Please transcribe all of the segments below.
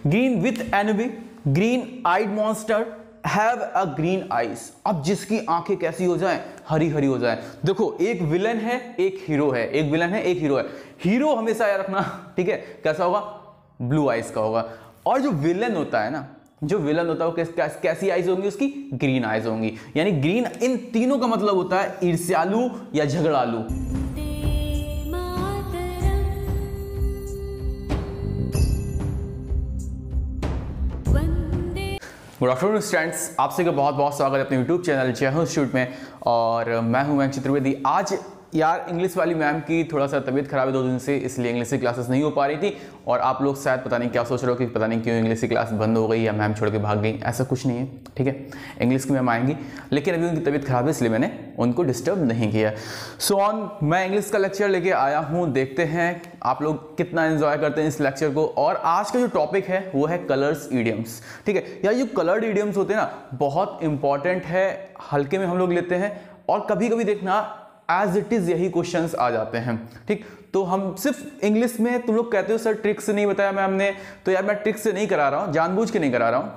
Green with envy, green eyed monster have a green eyes. अब जिसकी आंखें कैसी हो जाएं, हरी हरी हो जाएं। देखो एक विलन है एक हीरो है, एक विलन है एक हीरो है। हीरो हमेशा याद रखना, ठीक है, कैसा होगा, ब्लू आइज का होगा। और जो विलन होता है ना, जो विलन होता है वो कैसी आइज होंगी उसकी, ग्रीन आइज होंगी। यानी ग्रीन इन तीनों का मतलब होता है ईर्ष्यालु या झगड़ालू। गुड आफ्टरनून स्टूडेंट्स, आप सभी का बहुत बहुत स्वागत है अपने यूट्यूब चैनल जय हिंद इंस्टीट्यूट में। और मैं हूं मयंक चतुर्वेदी। आज यार इंग्लिश वाली मैम की थोड़ा सा तबीयत खराब है 2 दिन से, इसलिए इंग्लिश की क्लासेस नहीं हो पा रही थी। और आप लोग शायद पता नहीं क्या सोच रहे हो कि पता नहीं क्यों इंग्लिश की क्लास बंद हो गई या मैम छोड़ के भाग गई। ऐसा कुछ नहीं है, ठीक है, इंग्लिश की मैम आएंगी, लेकिन अभी उनकी तबीयत खराब है इसलिए मैंने उनको डिस्टर्ब नहीं किया। सो ऑन, मैं इंग्लिश का लेक्चर लेके आया हूँ, देखते हैं आप लोग कितना एंजॉय करते हैं इस लेक्चर को। और आज का जो टॉपिक है वो है कलर्स ईडियम्स, ठीक है। यार जो कलर्ड ईडियम्स होते हैं ना, बहुत इंपॉर्टेंट है, हल्के में हम लोग लेते हैं। और कभी कभी देखना एज इट इज यही क्वेश्चंस आ जाते हैं, ठीक। तो हम सिर्फ इंग्लिश में, तुम लोग कहते हो सर ट्रिक से नहीं बताया मैम ने, तो यार मैं ट्रिक से नहीं करा रहा हूँ, जानबूझ के नहीं करा रहा हूँ,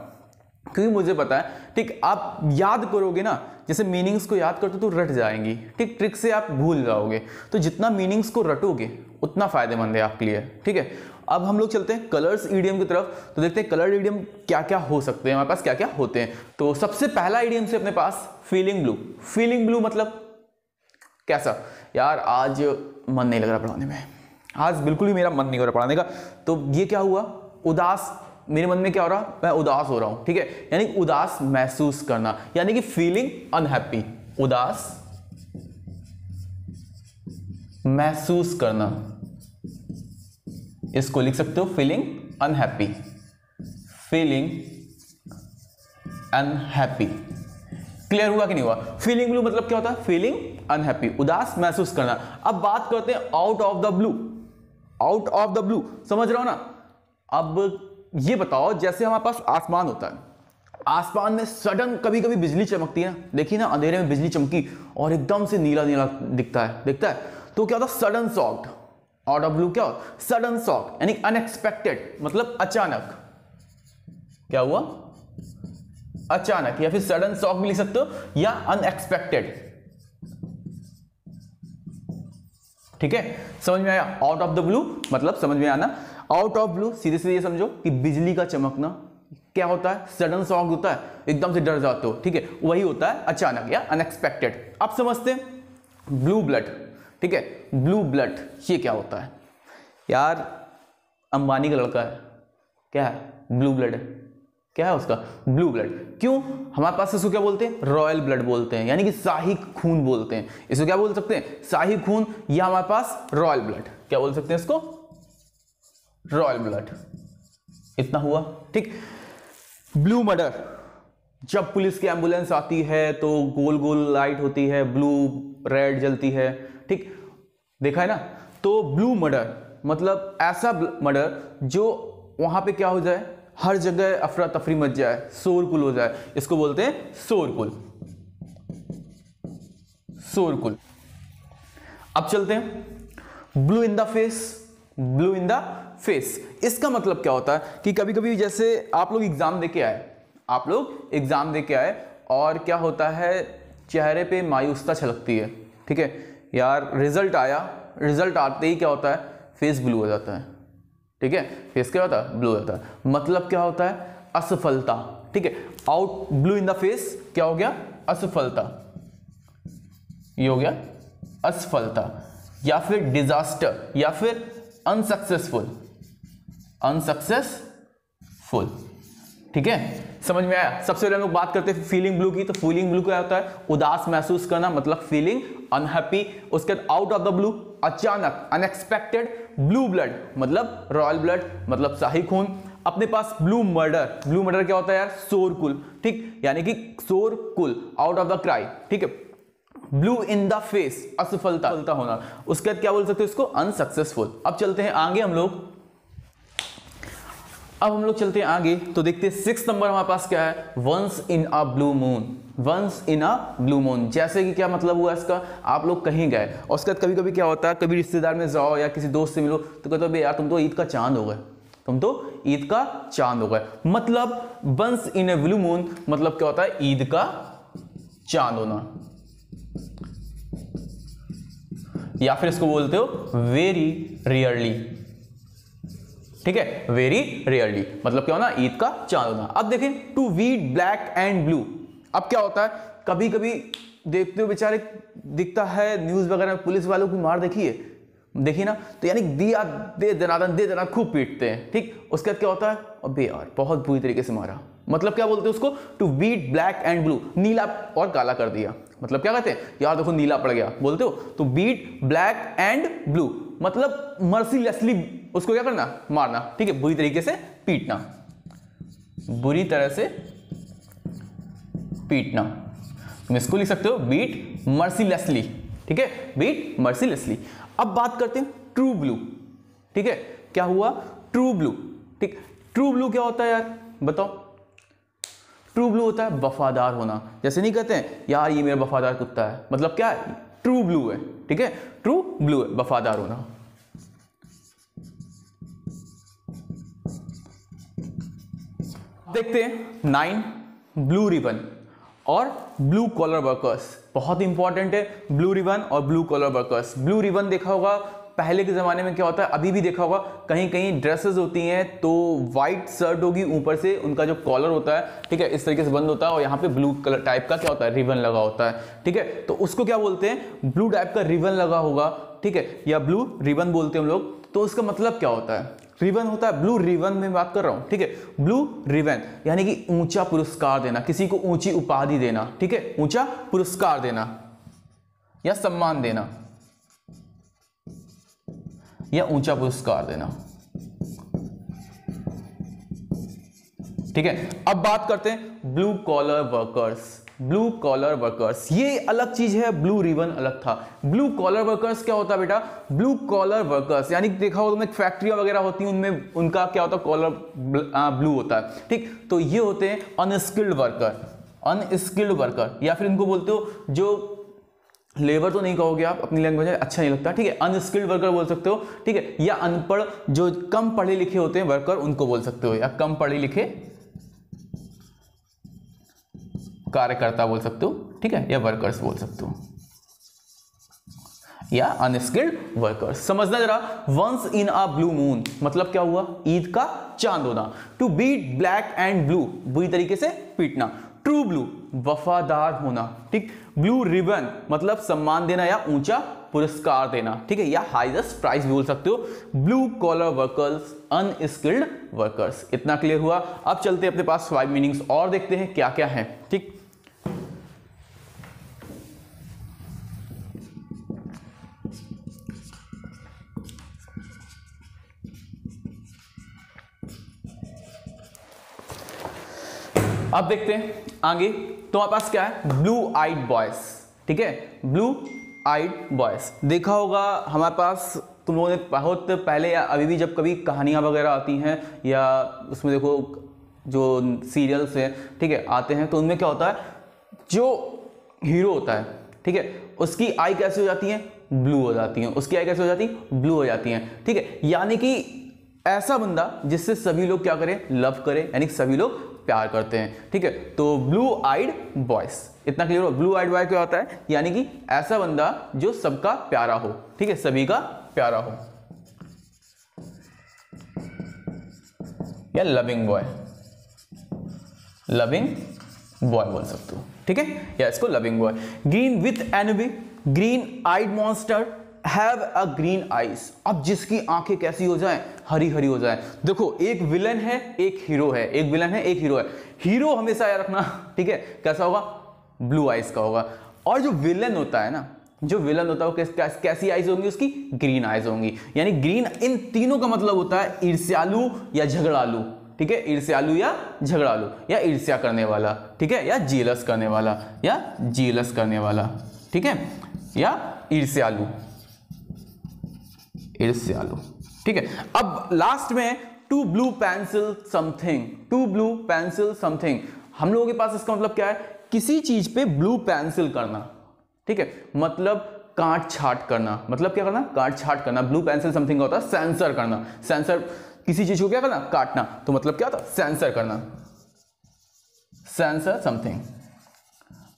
क्योंकि मुझे पता है, ठीक, आप याद करोगे ना, जैसे मीनिंग्स को याद करते तो रट जाएंगी, ठीक, ट्रिक से आप भूल जाओगे। तो जितना मीनिंग्स को रटोगे उतना फायदेमंद है आपके लिए, ठीक है। अब हम लोग चलते हैं कलर्स ईडियम की तरफ, तो देखते हैं कलर्ड ईडियम क्या क्या हो सकते हैं, हमारे पास क्या क्या होते हैं। तो सबसे पहला ईडियम से अपने पास फीलिंग ब्लू। फीलिंग ब्लू मतलब कैसा, यार आज मन नहीं लग रहा पढ़ाने में, आज बिल्कुल ही मेरा मन नहीं हो रहा पढ़ाने का। तो ये क्या हुआ, उदास, मेरे मन में क्या हो रहा, मैं उदास हो रहा हूं, ठीक है। यानी उदास महसूस करना, यानी कि फीलिंग अनहैप्पी, उदास महसूस करना, इसको लिख सकते हो feeling unhappy, feeling unhappy. Clear हुआ कि नहीं हुआ। फीलिंग ब्लू मतलब क्या होता है, फीलिंग अनहैप्पी, उदास महसूस करना। अब बात करते हैं out of the blue. Out of the blue समझ रहे हो ना। अब ये बताओ, जैसे हमारे पास आसमान होता है, आसमान में सडन कभी कभी बिजली चमकती है ना, देखिए ना, अंधेरे में बिजली चमकी और एकदम से नीला नीला दिखता है, तो क्या होता है, sudden shocked. Out of blue क्या होता है, सडन शॉक्ड, यानी अनएक्सपेक्टेड, मतलब अचानक। क्या हुआ, अचानक, या फिर सडन शॉक भी लिख सकते हो, या अनएक्सपेक्टेड, ठीक है। समझ में आया, आउट ऑफ द ब्लू मतलब समझ में आना। आउट ऑफ ब्लू सीधे सीधे ये समझो कि बिजली का चमकना क्या होता है, सडन शॉक होता है, एकदम से डर जाते हो, ठीक है, वही होता है अचानक या अनएक्सपेक्टेड। अब समझते हैं ब्लू ब्लड, ठीक है। ब्लू ब्लड ये क्या होता है, यार अंबानी का लड़का है, क्या है, ब्लू ब्लड है, क्या है उसका, ब्लू ब्लड। क्यों, हमारे पास इसको क्या बोलते हैं, रॉयल ब्लड बोलते हैं, यानी कि शाही खून बोलते हैं। इसको क्या बोल सकते हैं, शाही खून, या हमारे पास रॉयल ब्लड, क्या बोल सकते हैं इसको, रॉयल ब्लड। इतना हुआ, ठीक। ब्लू मर्डर, जब पुलिस की एम्बुलेंस आती है तो गोल गोल लाइट होती है, ब्लू रेड जलती है, ठीक, देखा है ना। तो ब्लू मर्डर मतलब ऐसा मर्डर जो वहां पे क्या हो जाए, हर जगह अफरा तफरी मच जाए, शोरगुल हो जाए, इसको बोलते हैं शोरगुल, शोरगुल। अब चलते हैं blue in the face. Blue in the face इसका मतलब क्या होता है कि कभी कभी जैसे आप लोग एग्जाम देके आए, आप लोग एग्जाम देके आए और क्या होता है, चेहरे पे मायूसता छलकती है, ठीक है। यार रिजल्ट आया, रिजल्ट आते ही क्या होता है, फेस ब्लू हो जाता है, ठीक है, फेस क्या होता है, ब्लू होता है। मतलब क्या होता है, असफलता, ठीक है। Out blue in the face क्या हो गया, असफलता, ये हो गया असफलता, या फिर डिजास्टर, या फिर अनसक्सेसफुल, अनसक्सेसफुल, ठीक है। समझ में आया। सबसे पहले हम लोग बात करते हैं फीलिंग ब्लू की। तो फीलिंग ब्लू क्या होता है, उदास महसूस करना, मतलब फीलिंग अनहैप्पी। उसके बाद आउट ऑफ द ब्लू, अचानक, अनएक्सपेक्टेड। ब्लू ब्लड मतलब रॉयल ब्लड, मतलब शाही खून। अपने पास ब्लू मर्डर, ब्लू मर्डर क्या होता है यार, शोरगुल, ठीक, यानी कि शोरगुल, आउट ऑफ द क्राई, ठीक है। ब्लू इन द फेस, असफलता होना। उसके बाद क्या बोल सकते हो इसको, अनसक्सेसफुल। अब चलते हैं आगे हम लोग, अब हम लोग चलते हैं आगे, तो देखते हैं 6 नंबर हमारे पास क्या है, once in a blue moon. Once in a blue moon, जैसे कि क्या मतलब हुआ इसका, आप लोग कहीं गए और उसके बाद कभी कभी क्या होता है, कभी रिश्तेदार में जाओ या किसी दोस्त से मिलो तो कहते हो यार तुम तो ईद का चांद हो गए, तुम तो ईद का चांद हो गए। मतलब once in a blue moon मतलब क्या होता है, ईद का चांद होना, या फिर इसको बोलते हो वेरी रेयरली। ठीक है, वेरी रेयरली मतलब क्या होना, ईद का चांद होना। अब देखें to beat black and blue. अब क्या होता है, कभी कभी देखते हो बेचारे दिखता है न्यूज वगैरह में पुलिस वालों की मार देखिए ना, तो यानी दिया दे दनादन खूब पीटते हैं। ठीक, उसके बाद क्या होता है, अबे यार बहुत बुरी तरीके से मारा, मतलब क्या बोलते हैं उसको, to beat black and blue, नीला और काला कर दिया। मतलब क्या कहते हैं, यार देखो नीला पड़ गया बोलते हो, तो बीट ब्लैक एंड ब्लू मतलब मर्सीलेसली उसको क्या करना, मारना। ठीक है, बुरी तरीके से पीटना, बुरी तरह से पीटना। तुम इसको लिख सकते हो बीट मर्सीलेसली। ठीक है, बीट मर्सीलेसली। अब बात करते हैं ट्रू ब्लू। ठीक है, क्या हुआ, ट्रू ब्लू। ठीक, ट्रू ब्लू क्या होता है यार बताओ। ट्रू ब्लू होता है वफादार होना। जैसे नहीं कहते हैं यार ये मेरा वफादार कुत्ता है, मतलब क्या है, ट्रू ब्लू है। ठीक है, ट्रू ब्लू है, वफादार होना। देखते हैं 9 ब्लू रिबन और ब्लू कॉलर वर्कर्स। बहुत इंपॉर्टेंट है ब्लू रिबन और blue collar workers. Blue ribbon देखा होगा पहले के ज़माने में क्या होता है, अभी भी देखा होगा, कहीं कहीं ड्रेसेस होती हैं तो वाइट शर्ट होगी, ऊपर से उनका जो कॉलर होता है ठीक है इस तरीके से बंद होता है और यहाँ पे ब्लू कलर टाइप का क्या होता है, रिबन लगा होता है। ठीक है, तो उसको क्या बोलते हैं, ब्लू टाइप का रिबन लगा होगा। ठीक है, या ब्लू रिबन बोलते हैं हम लोग। तो उसका मतलब क्या होता है, रिबन होता है, ब्लू रिबन में बात कर रहा हूं। ठीक है, ब्लू रिबन यानी कि ऊंचा पुरस्कार देना, किसी को ऊंची उपाधि देना। ठीक है, ऊंचा पुरस्कार देना या सम्मान देना या ऊंचा पुरस्कार देना। ठीक है, अब बात करते हैं blue collar workers. Blue collar workers ये अलग चीज है, ब्लू रिबन अलग था। ब्लू कॉलर वर्कर्स क्या होता है बेटा, ब्लू कॉलर वर्कर्स यानी देखा हो तुमने फैक्ट्रियां वगैरह होती हैं उनमें उनका क्या होता है, कॉलर ब्लू होता है। ठीक, तो ये होते हैं अनस्किल्ड वर्कर। अनस्किल्ड वर्कर या फिर इनको बोलते हो जो लेबर तो नहीं कहोगे आप, अपनी लैंग्वेज में अच्छा नहीं लगता। ठीक है, अनस्किल्ड वर्कर बोल सकते हो। ठीक है, या अनपढ़ जो कम पढ़े लिखे होते हैं वर्कर उनको बोल सकते हो, या कम पढ़े लिखे कार्यकर्ता बोल सकते हो। ठीक है, या वर्कर्स बोल सकते हो, या अनस्किल्ड वर्कर्स। समझना जरा, once in a blue moon मतलब क्या हुआ, ईद का चांद होना। To beat black and blue बुरी तरीके से पीटना। ट्रू ब्लू वफादार होना। ठीक, ब्लू रिबन मतलब सम्मान देना या ऊंचा पुरस्कार देना। ठीक है, या हाईएस्ट प्राइस भी बोल सकते हो। Blue collar workers, unskilled workers. इतना क्लियर हुआ। अब चलते हैं अपने पास 5 मीनिंग्स और देखते हैं क्या क्या है। ठीक, अब देखते हैं आगे। तो हमारे पास क्या है, ब्लू आइड बॉयज। ठीक है, ब्लू आइड बॉयज देखा होगा हमारे पास तुम लोगों ने बहुत पहले या अभी भी जब कभी कहानियां वगैरह आती हैं या उसमें देखो जो सीरियल्स हैं ठीक है आते हैं, तो उनमें क्या होता है, जो हीरो होता है ठीक है उसकी आई कैसे हो जाती है, ब्लू हो जाती है। उसकी आई कैसे हो जाती है, ब्लू हो जाती है। ठीक है, यानी कि ऐसा बंदा जिससे सभी लोग क्या करें, लव करें, यानी कि सभी लोग प्यार करते हैं। ठीक है, तो ब्लू आइड बॉयज, इतना क्लियर हो। ब्लू आइड बॉय क्या होता है, यानी कि ऐसा बंदा जो सबका प्यारा हो। ठीक है, सभी का प्यारा हो, या लविंग बॉय, लविंग बॉय बोल सकते हो। ठीक है, या इसको loving boy. Green with envy, green eyed monster have a green eyes. अब जिसकी आंखें कैसी हो जाएं, हरी हरी हो जाएं। देखो एक विलन है एक हीरो है, एक विलन है एक हीरो है। हीरो हमेशा याद रखना ठीक है कैसा होगा, ब्लू आइज का होगा। और जो विलन होता है ना, जो विलन होता है वो कैसी आइज होंगी उसकी, ग्रीन आइज होंगी। यानी ग्रीन इन तीनों का मतलब होता है ईर्ष्यालु या झगड़ालू। ठीक है, ईर्ष्यालु या झगड़ालू, या ईर्ष्या करने वाला। ठीक है, या जीलस करने वाला, या जीलस करने वाला। ठीक है, या ईर्ष्यालु, ईर्ष्यालु। ठीक है, अब लास्ट में to blue pencil something, to blue pencil something. हम लोगों के पास इसका मतलब क्या है, किसी चीज पे ब्लू पेंसिल करना। ठीक है, मतलब काट छाट करना, मतलब क्या करना, काट छाट करना। ब्लू पेंसिल समथिंग होता है सेंसर करना, सेंसर किसी चीज को क्या करना, काटना, तो मतलब क्या था, सेंसर करना, सेंसर समथिंग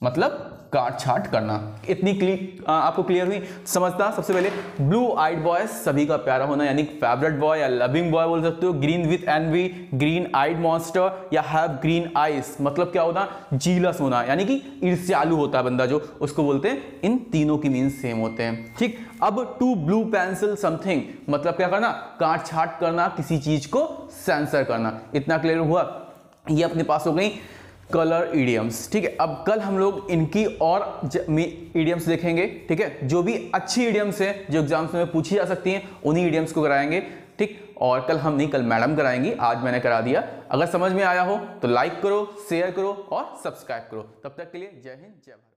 मतलब काट छाट करना। इतनी आपको क्लियर हुई। समझता सबसे पहले ब्लू आइड बॉय सभी का प्यारा होना, यानी फेवरेट बॉय या लविंग बॉय बोल सकते हो। Green with envy, green eyed monster या हैव ग्रीन आइज मतलब क्या होता, जीलस होना, यानी कि ईर्ष्यालु होता है बंदा जो, उसको बोलते हैं। इन तीनों की मीन सेम होते हैं, ठीक। अब टू ब्लू पेंसिल समथिंग मतलब क्या करना, काट छाट करना, किसी चीज को सेंसर करना। इतना क्लियर हुआ। ये अपने पास हो गई कलर इडियम्स, ठीक है। अब कल हम लोग इनकी और इडियम्स देखेंगे, ठीक है। जो भी अच्छी इडियम्स है जो एग्जाम्स में पूछी जा सकती हैं, उन्हीं इडियम्स को कराएंगे, ठीक। और कल हम नहीं, कल मैडम कराएंगी, आज मैंने करा दिया। अगर समझ में आया हो तो लाइक करो, शेयर करो और सब्सक्राइब करो। तब तक के लिए जय हिंद, जय भारत।